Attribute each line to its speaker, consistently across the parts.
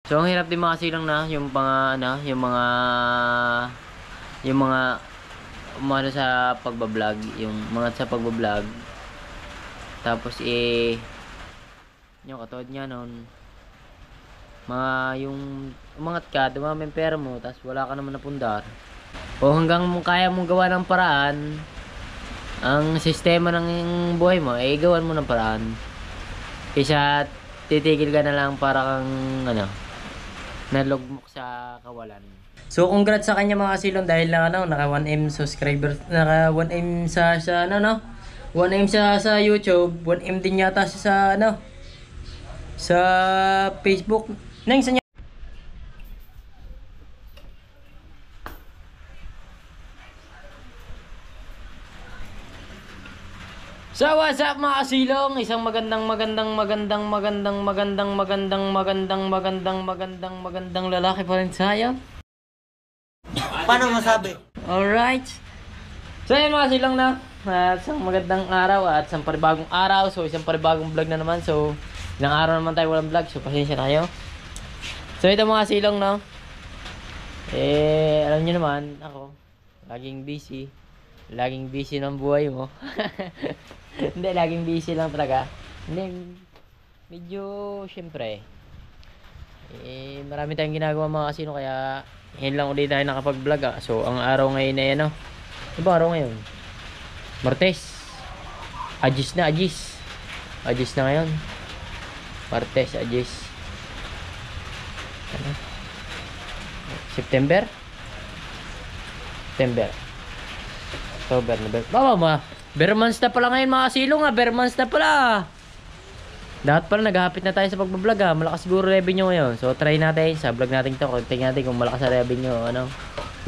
Speaker 1: So, ang hirap din mga silang na, yung mga, ano, yung mga, umano sa pagbablog, yung mga sa pagbablog, tapos, yung katulad niya nun, mga, yung, umangat ka, dumami yung pera mo, tapos wala ka naman napundar. O hanggang kaya mong gawa ng paraan, ang sistema ng buhay mo, gawan mo ng paraan. Kaysa, titigil ka na lang para kang, ano, nalugmok sa kawalan. So congrats sa kanya mga kasilong dahil na ano, naka 1M subscriber, naka 1M sa ano no. 1M sa YouTube, 1M din yata sa ano sa Facebook. Nang sa So what's up mga kasilong? Isang magandang lalaki pa rin tayo.
Speaker 2: Paano masabi?
Speaker 1: Alright. So yun mga kasilong na. Isang magandang araw at isang panibagong araw. So isang panibagong vlog na naman. So ilang araw naman tayo walang vlog. So pasensya na kayo. So ito mga kasilong no. Alam niyo naman ako. Laging busy ng buhay mo. Hindi, laging busy lang talaga. Hindi, medyo, syempre, marami tayong ginagawa mga kasino, kaya, ngayon lang ulit tayo nakapag-vlog So, ang araw ngayon ay ano? Ano ba araw ngayon? Martes. Agis na ngayon. Martes, Agis. Ano? September? October, November. Bare months na pala ngayon mga kasilong bare months na pala. Dapat pala naghahapit na tayo sa pagbablog Malakas siguro revenue ngayon. So try natin sa vlog natin to. Tingnan natin kung malakas sa revenue ano.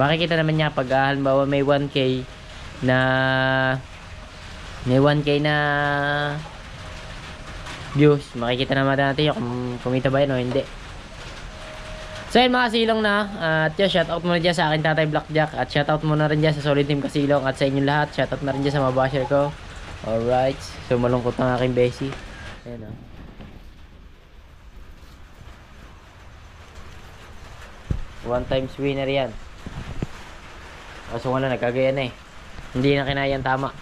Speaker 1: Makikita naman niya pag halimbawa may 1K na views. Makikita naman natin kung kumita ba yun o hindi. So yun mga kasilong na, at yun, shoutout muna dyan sa akin Tatay Blackjack, at shoutout muna rin dyan sa Solid Team Kasilong, at sa inyong lahat, shoutout na rin dyan sa mga basher ko. Alright, so malungkot ang aking besi. Ayan o. One times winner yan. Kaso wala, nagkagaya na Hindi na kinayang tama.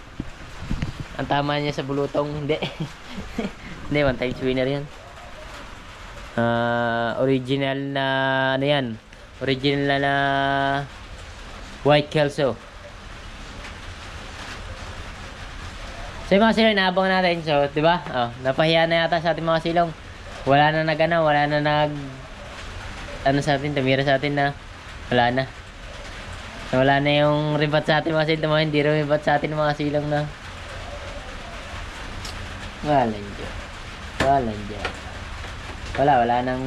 Speaker 1: Ang tama niya sa bulutong, hindi. Hindi, one times winner yan. Original na ano yan, original na white kelso. So yung mga silong inaabang natin, so diba napahiya na yata sa ating mga silong. Wala na ano sa atin, tumira sa atin na wala na yung ribat sa atin mga silong. Hindi rin ribat sa atin mga silong na wala nang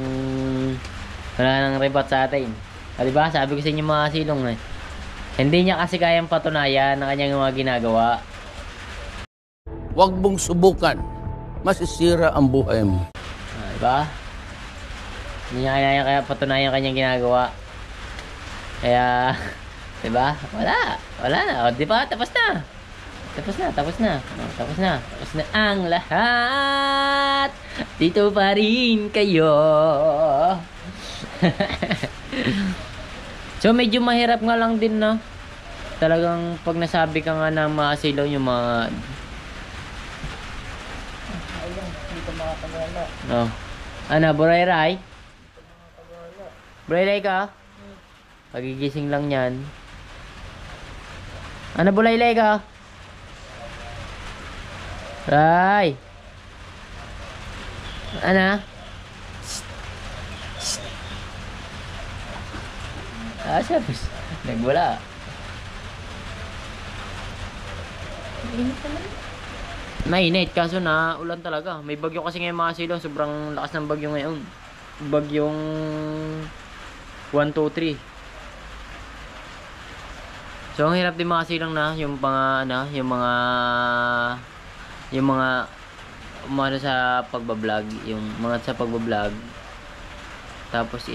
Speaker 1: rebut sa atin. Diba? Sabi ko sa inyo mga silong hindi niya kasi kayang patunayan ang kanyang mga ginagawa.
Speaker 2: Huwag mong subukan. Masisira ang buhay mo.
Speaker 1: Diba? Hindi niya kaya patunayan ang kanyang ginagawa. Kaya, diba? Wala na. Diba? Tapos na ang lahat. Dito pa rin kayo. So medyo mahirap nga lang din talagang pag nasabi ka nga ng mga silaw yung mga dito makapagala. Ano, Burayray ka? Pagigising lang yan. Ano, Bulaylay ka? Ray. Ana? Siyempre. Nagwala. Mainit kaso na ulan talaga. May bagyo kasi ngayon mga silo. Sobrang lakas ng bagyo ngayon. Bagyong 1, 2, 3. So ang hirap din mga silang na yung mga umano sa pagbablog, yung mga sa pagbablog. Tapos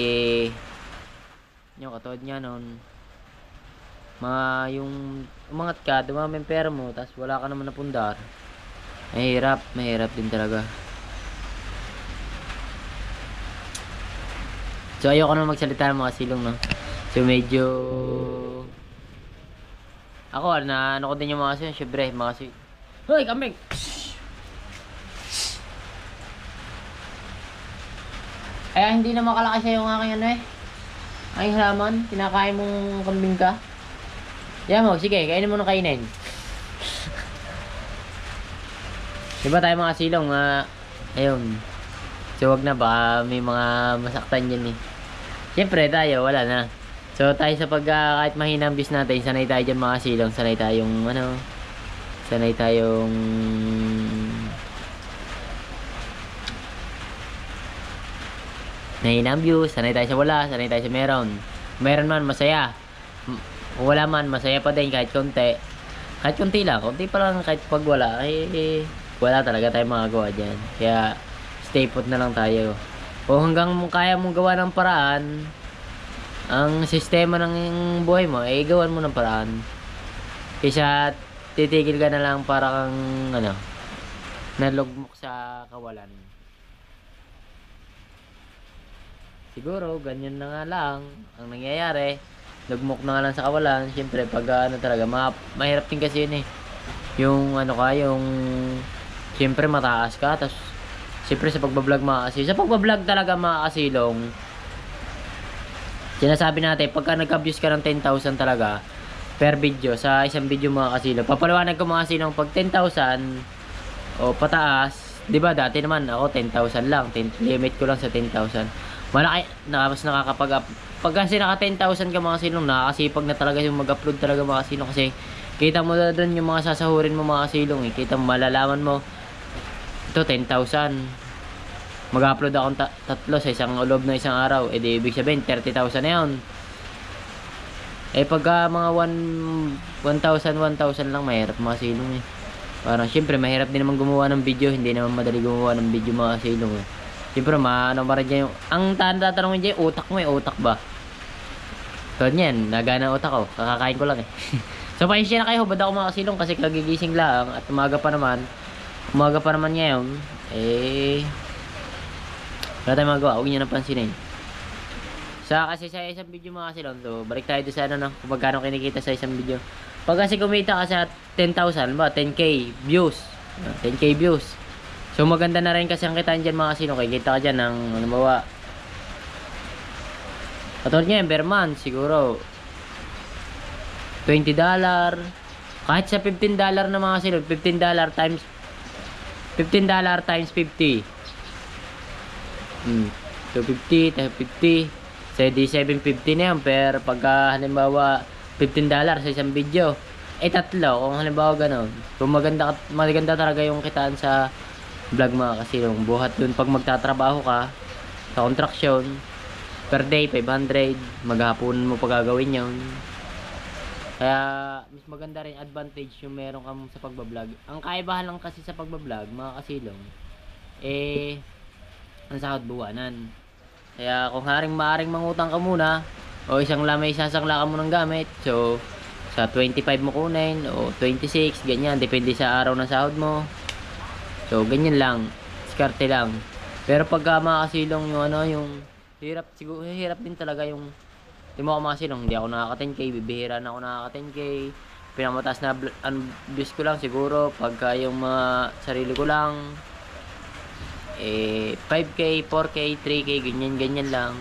Speaker 1: yung katulad niya noon, yung umangat ka, dumami yung pera mo, tapos wala ka naman napundar. Mahirap din talaga. So ayoko na magsalita ng mga silong, no. So medyo ako na ano ko din yung mga silong, syempre mga silong. Hoy, kambing. Kaya hindi na makalaki sa yung aking ano eh. Aking halaman, kinakain mong kambing ka. Yan mo, sige, kainin mo na kainin. Diba tayo mga silong, ayun. So wag na, baka may mga masaktan dyan eh. Siyempre tayo, wala na. So tayo sa kahit mahina ang views natin, sanay tayo dyan mga silong, sanay tayong mahina ang views, sanay tayo sa wala, sanay tayo sa meron. Meron man, masaya. Kung wala man, masaya pa din kahit konti. Kahit konti lang, konti pa lang kahit pag wala, wala talaga tayong magagawa dyan. Kaya, stay put na lang tayo. O hanggang kaya mong gawa ng paraan, ang sistema ng buhay mo, gawan mo ng paraan. Kaysa, titigil ka na lang para kang, nalugmok sa kawalan. Siguro, ganyan na nga lang ang nangyayari. Lugmok na nga lang sa kawalan. Siyempre, pag talaga, mahirap din kasi yun eh. Yung siyempre mataas ka. Tapos, siyempre sa pagbablog sa pagbablog talaga mga kasilong, sinasabi natin, pagka nag-views ka ng 10,000 talaga, per video, sa isang video mga kasilong. Papaliwanag ko mga kasilong, pag 10,000, o pataas, di ba dati naman ako 10,000 lang. Limit ko lang sa 10,000. Malaki, mas nakakapag-up. Pag kasi naka 10,000 ka mga silong, nakakasipag na talaga yung mag-upload talaga mga silong. Kasi kita mo na doon yung mga sasahurin mo mga silong eh. Kita mo, malalaman mo, ito 10,000. Mag-upload akong tatlo sa isang loob na isang araw. Di ibig sabihin 30,000 na yun. Pagka mga 1,000 lang, mahirap mga silong eh. Parang syempre mahirap din naman gumawa ng video. Hindi naman madali gumawa ng video mga silong eh. Siyempre, ba rin dyan yung... Ang tatanungin dyan, utak mo utak ba? So, yan, nagana utak ko. Kakakain ko lang eh. So, pahinsya na kayo, ba't ako makasilong kasi kagigising lang at umaga pa naman ngayon, wala tayong magawa, huwag nyo napansinin. Kasi sa isang video mga kasilong, so, balik tayo doon sa kung magkano kinikita sa isang video. Pag kasi kumita ka sa 10,000, ba, 10k views. 10k views. So maganda na rin kasi ang kitaan dyan mga kasilong. Kita ka dyan ng katulad nyo per month siguro $20. Kahit sa $15 na mga kasilong, $15 times $50. So 50 times 50, so di 750 na yan. Pero pagka halimbawa $15 sa isang video, tatlo kung halimbawa ganun. So maganda talaga yung kitaan sa vlog mga kasilong. Buhat dun pag magtatrabaho ka sa construction, per day 500, maghapon mo pa gagawin yun. Kaya mas maganda rin advantage yung meron ka sa pagbablog. Ang kaibahan lang kasi sa pagbablog mga kasilong, ang sahod buwanan. Kaya kung maaring mangutang ka muna, o may sasangla ka mo ng gamit, so sa 25 mo kunin o 26, ganyan, depende sa araw ng sahod mo. So, ganyan lang. Diskarte lang. Pero pagka mga kasilong yung hirap, siguro hirap din talaga yung di mo ako mga kasilong, hindi ako nakaka 10k, bibihira na ako nakaka 10k. Pinamataas na views ko lang siguro pagka yung mga sarili ko lang 5k, 4k, 3k, ganyan lang.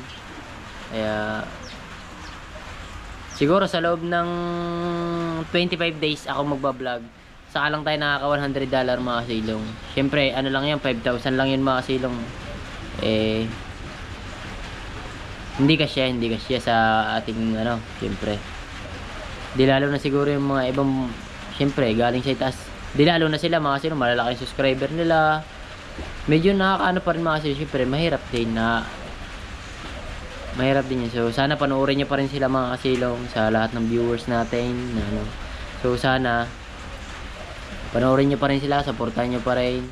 Speaker 1: Kaya siguro sa loob ng 25 days ako magbablog, saka lang tayo nakaka $100 mga kasilong. Siyempre, lang yan, 5,000 lang yun mga kasilong. Hindi kasya sa ating siyempre. Di lalo na siguro yung mga ibang, siyempre, galing sa itaas. Di lalo na sila mga kasilong, malalaki yung subscriber nila. Medyo nakakaano pa rin mga kasilong, siyempre, mahirap din yan. So, sana panoorin nyo pa rin sila mga kasilong sa lahat ng viewers natin. So, sana panoorin nyo pa rin sila, supportahan nyo pa rin.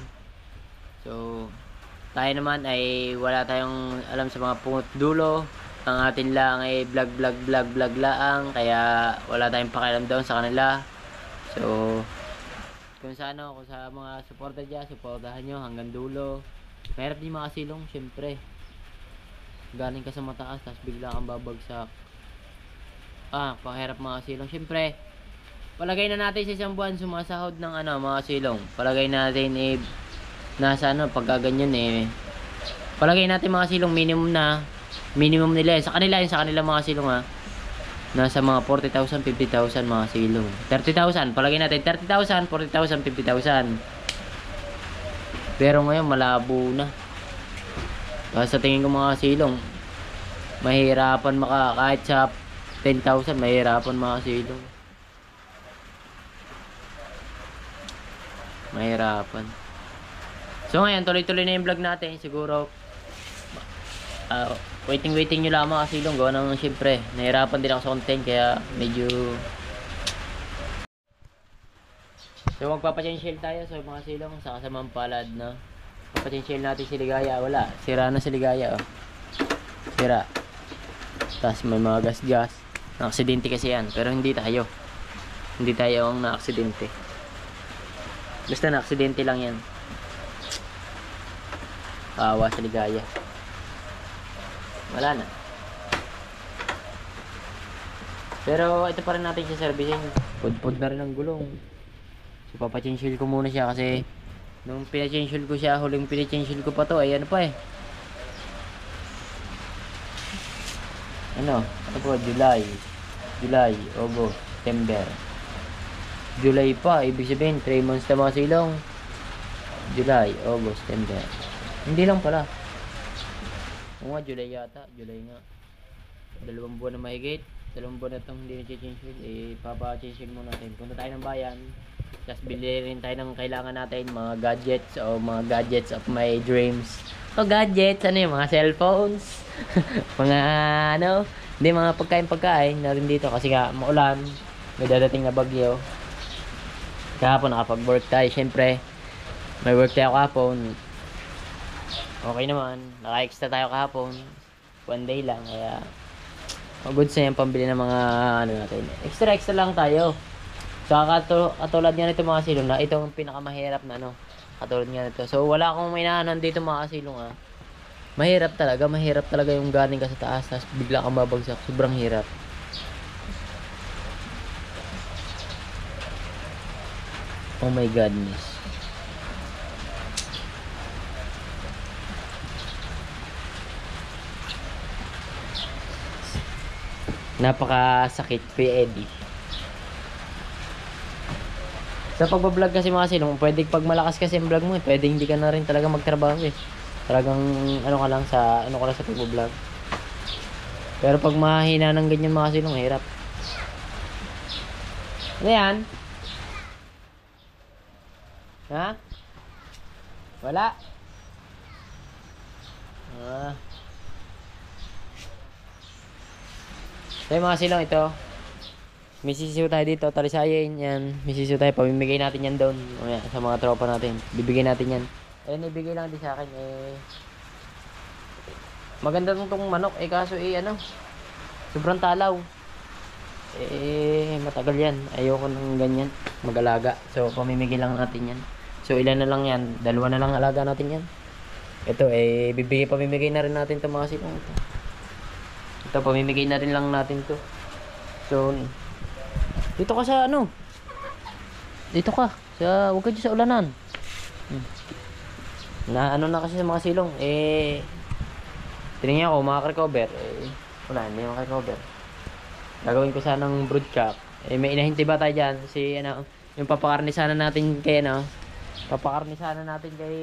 Speaker 1: So, tayo naman ay wala tayong alam sa mga punot dulo. Ang atin lang ay vlog lang. Kaya wala tayong pakialam doon sa kanila. So, kung sa mga supporta dyan, supportahan nyo hanggang dulo. Mahirap din mga kasilong, syempre. galing ka sa mataas, tapos bigla kang babagsak. Pahirap mga silong. Siyempre, palagay na natin sa isang buwan sumasahod ng mga silong. Palagay natin nasa pagkaganyan palagay natin mga silong minimum nila sa kanila mga silong nasa mga 40,000, 50,000 mga silong. 30,000, palagay natin 30,000, 40,000, 50,000. Pero ngayon malabo na. Sa tingin ko mga silong, mahirapan kahit sa 10,000, mahirapan mga silong. Mahirapan. So ngayon, tuloy-tuloy na yung vlog natin. Siguro, waiting nyo lang mga silong. Gawa naman syempre, nahirapan din ako sa content. Kaya medyo... So magpapachange tayo sa mga silong. Sa kasamang palad na papachange natin si Ligaya. Wala, sira na si Ligaya. Sira. Tapos may mga gas-gas. Na-aksidente kasi yan. Pero hindi tayo. Hindi tayo ang na-aksidente. Basta na-aksidente lang yan. Kawa sa Ligaya. Wala na. Pero ito pa rin natin siya servicing. Pud-pud na rin ang gulong. So papachange ko muna siya kasi nung pinachange ko siya, huling pinachange ko pa to ay ano pa ano po, July, August, September. July pa, ibig sabihin 3 months na mga silong. July, August, September. Hindi lang pala. Oo nga, July yata. July nga. 2 buwan na mahigit. 2 buwan na itong hindi na-change oil. Papa-change muna natin. Punta tayo ng bayan. Tapos bili rin tayo ng kailangan natin. Mga gadgets o mga gadgets of my dreams. Gadgets, mga cellphones. Mga hindi, mga pagkain na rin dito. Kasi nga, maulan. May dadating na bagyo. Kahapon nakapag-work tayo. Siyempre, may work tayo kahapon. Okay naman, naka-extra tayo kahapon. 1 day lang, kaya good sa yung pambili ng mga natin. Extra lang tayo. So katulad nga nito mga silong na itong pinakamahirap na katulad nga nito. So wala akong mainaanan dito mga silong Mahirap talaga yung galing ka sa taas tapos bigla kang babagsak. Sobrang hirap. Oh my godness. Napakasakit Kuya Eddie. Sa pagbablog kasi mga silong, pwede pag malakas kasi yung vlog mo, pwede hindi ka na rin talaga magtrabaho Talagang ka lang sa pagbablog. Pero pag mahina ng ganyan mga silong, hirap. Ano yan? Ha? Wala? So mga silong, ito may sisiw tayo dito, talisayin yan. May sisiw tayo, pamimigay natin yan doon sa mga tropa natin, bibigay natin yan. Ibigay lang din sa akin maganda tong manok kaso sobrang talaw. Matagal yan, ayoko ng ganyan mag-alaga. So pamimigay lang natin yan. So ilan na lang yan, 2 na lang alaga natin yan. Ito pamimigay na rin natin to mga silong. Ito pamimigay na rin lang natin to. So dito ka sa dito ka sa, huwag ka dyan sa ulanan. Na na kasi sa mga silong tinignan ko makaka-recover wala, hindi makaka-recover. Gagawin ko sanang broodcock. May inahintay ba tayo dyan si yung papakarnisanan natin kay papakarnisanan natin kay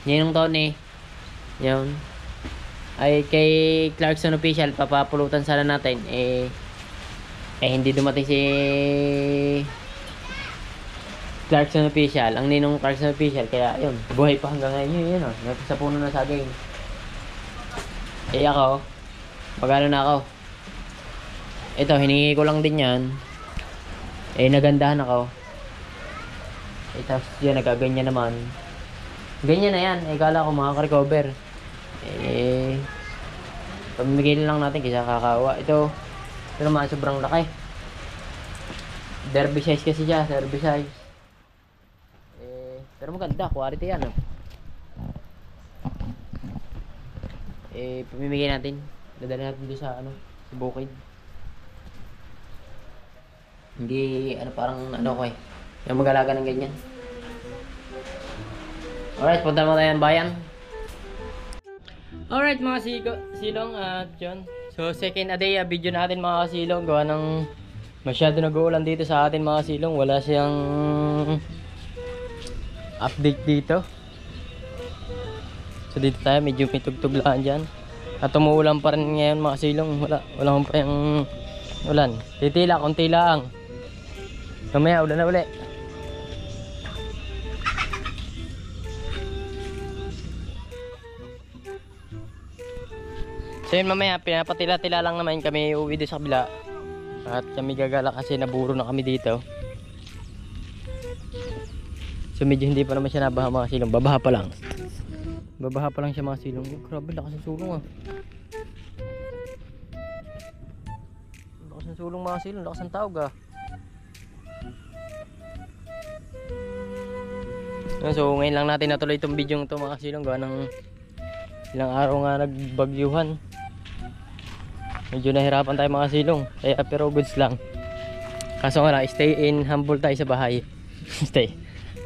Speaker 1: Ninong Tony yun ay kay Clarkson Official. Papapulutan sana natin hindi dumating si Clarkson Official, ang Ninong Clarkson Official, kaya yun, buhay pa hanggang ngayon yun sa puno ng saging. Ako magano na ako, ito hiningi ko lang din yan, nagandahan ako, tapos yun nagaganyan naman, ganyan na yan, kala ko makaka-recover. Pamimigay lang natin kaysa kakawa. Ito naman sobrang laki, derby size kasi siya, derby size. Pero maganda, quality yan pamimigay natin. Dadala natin doon sa ano, sa bukid. Hindi, ano, parang ano ko yung mag-alaga ng ganyan. Alright, punta naman tayo ng bayan. Alright mga silong at yun. So second a day video natin mga silong. Gawa ng masyado nag-uulan dito sa atin mga silong. Wala siyang update dito. So dito tayo medyo may tugtuglaan dyan. At umuulan pa rin ngayon mga silong. Wala pa yung ulan. Titila, konti lang. Mamaya ulan na uli. So yun mamaya, pinapatila-tila lang naman kami uwi doon sa kabila. At kami gagala kasi naburo na kami dito. So medyo hindi pa naman siya nabaha mga silong. Babaha pa lang. Babaha pa lang siya mga silong. Oh, grabe, lakas ng sulong ah. Lakas ng sulong mga silong. Lakas ng tawag ah. So ngayon lang natin natuloy itong video ito mga silong. Gawa ng ilang araw nga nagbagyuhan. Medyo nahirapan tayo mga silong. Pero goods lang. Kaso nga lang, stay in humble tayo sa bahay. Stay.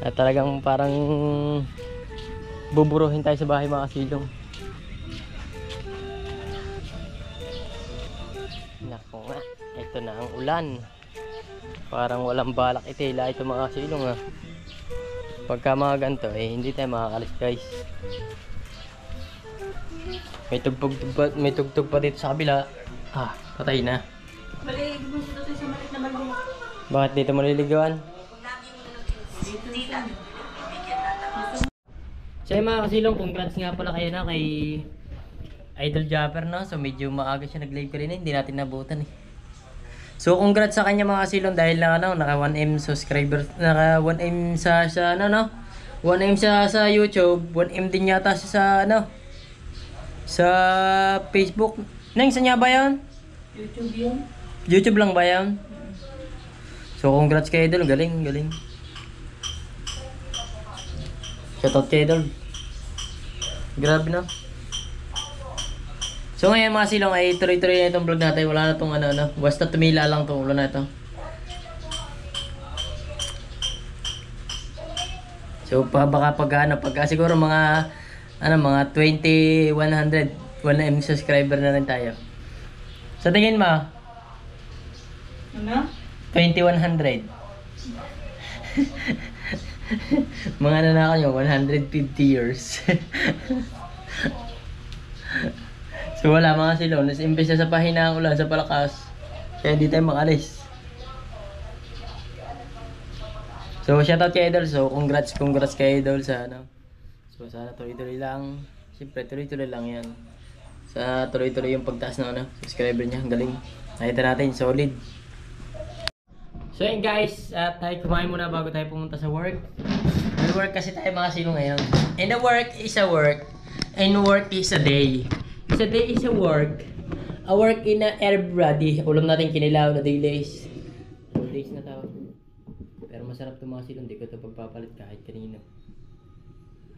Speaker 1: At talagang parang buburuhin tayo sa bahay mga silong. Naku nga, ito na ang ulan. Parang walang balak itila ito mga silong ah. Pagka mga ganito hindi tayo makakalis guys. May tugtog pa dito sa kabila. Ah, patay na. Bakit dito mo nililigawan? So mga kasilong, congrats nga pala kayo na kay Idol Japper no. So medyo maaga siya nag-live kanina, hindi natin nabutan eh. So congrats sa kanya mga kasilong dahil na ano, naka 1M subscribers, naka 1M sa ano no. 1M sa YouTube, 1M din yata sa ano sa Facebook. Neng, saan niya ba yun?
Speaker 3: YouTube yun.
Speaker 1: YouTube lang ba yun? So congrats kay Idol, galing. Shoutout kay Idol. Grabe na. So ngayon mga silong ay tuloy-tuloy na itong vlog natin. Wala na itong ano. Basta tumila lang itong ulo na ito. So baka pagka siguro mga mga 100 1M subscriber na rin tayo. Sa tingin mo?
Speaker 3: Ano?
Speaker 1: 2100. Mga nanakaw nyo, 150 years. So wala mga silong. Nasimpis na sa pahina ang ulan sa palakas. Kaya hindi tayo makalis. So shoutout kay Idol. So congrats kay Idol sa ano. So sana tuloy-tuloy lang. Siyempre tuloy-tuloy lang yan. Sa tuloy-tuloy yung pagtaas ng subscriber niya. Ang galing. Nakita natin, solid. So yun guys, tayo kumain muna bago tayo pumunta sa work. May work kasi tayo mga silong ngayon. And the work is a work. And work is a day. So day is a work. A work in a everybody. Ulam natin kinilaw na days. Days na tawag. Pero masarap itong mga silong. Hindi ko ito pagpapalit kahit kanino.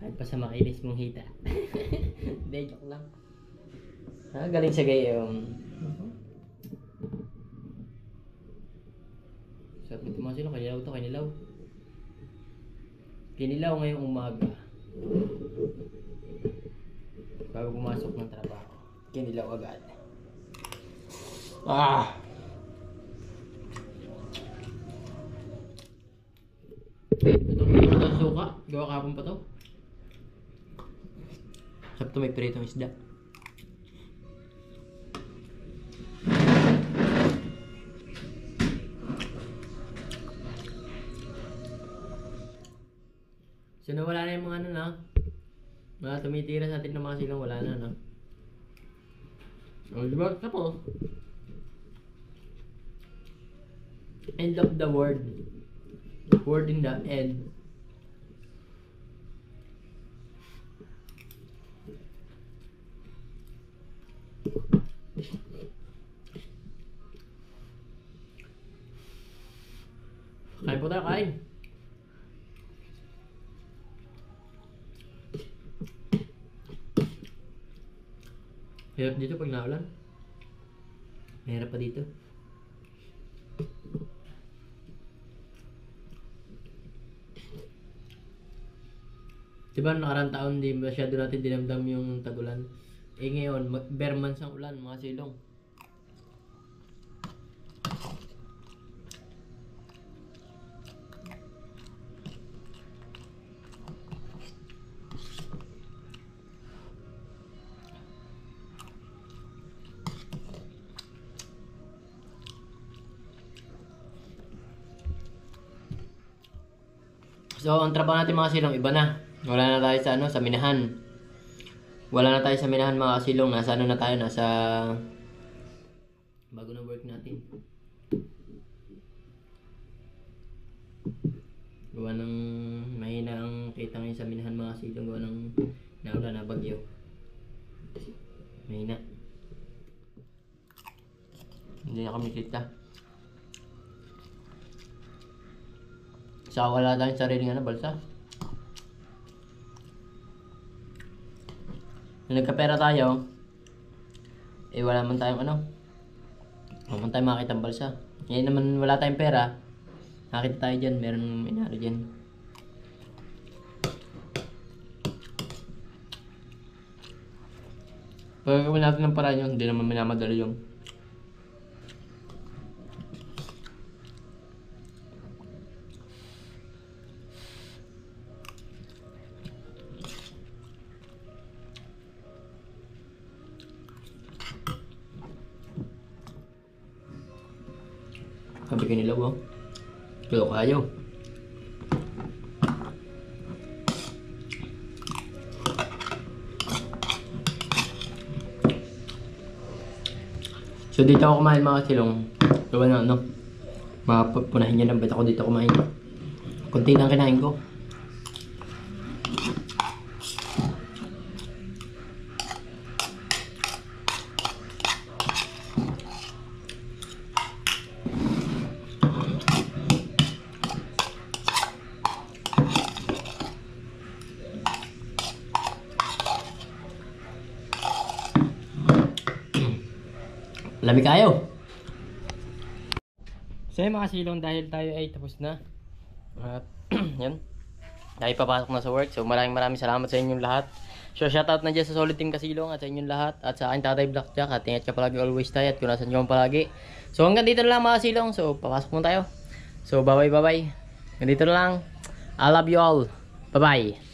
Speaker 1: Kahit pa sa makinis mong hita. Hindi, joke lang. Galing sa gayong. Sarap nito mga silong. Kinilaw ito, kinilaw. Kinilaw ngayong umaga. Bago pumasok ng trabaho. Kinilaw agad. Ito suka. Gawa kapon pa to. Sarap to, may piritong isda. So nawala na yung mga mga tumitira sa atin ng mga silong, wala na Oh, diba? Tapos end of the word. Word in the end. Kain po tayo, kain. Hirap dito pag naulan. Mahirap pa dito. Diba nakarang taon di masyado natin dinamdam yung tagulan. Eh ngayon, bare months ang ulan mga silong. So, ang trabaho natin mga silong, iba na. Wala na tayo sa sa minahan. Wala na tayo sa minahan mga silong. Nasa na tayo, nasa bago na work natin. Gawa ng mahina ang kita ngayon sa minahan mga silong. Gawa ng naulan na bagyo. Mahina. Hindi na kami kita. Sa wala tayong sariling balsa. Nung nagkapera tayo, eh wala man tayong wala man tayong makita ang balsa. Ngayon naman wala tayong pera, nakita tayo dyan, meron inari dyan. Pag gawin natin ng paraan yun, hindi naman minamadali yung sabi ko nila po, kilo kayo. So dito ako kumain mga silong. Gawa na mapunahin nyo lang ba't ako dito kumain. Kunti lang kinain ko. Lamig kayo. So mga silong, dahil tayo ay tapos na. At yan. Dahil papasok na sa work. So maraming salamat sa inyong lahat. So shoutout na dyan sa Solid Team Kasilong at sa inyong lahat. At sa akin Tatay Blackjack. At ingat ka palagi always tayo. At kung nasan nyo palagi. So hanggang dito na lang mga silong. So papasok muna tayo. So bye bye. Hanggang dito na lang. I love you all. Bye bye.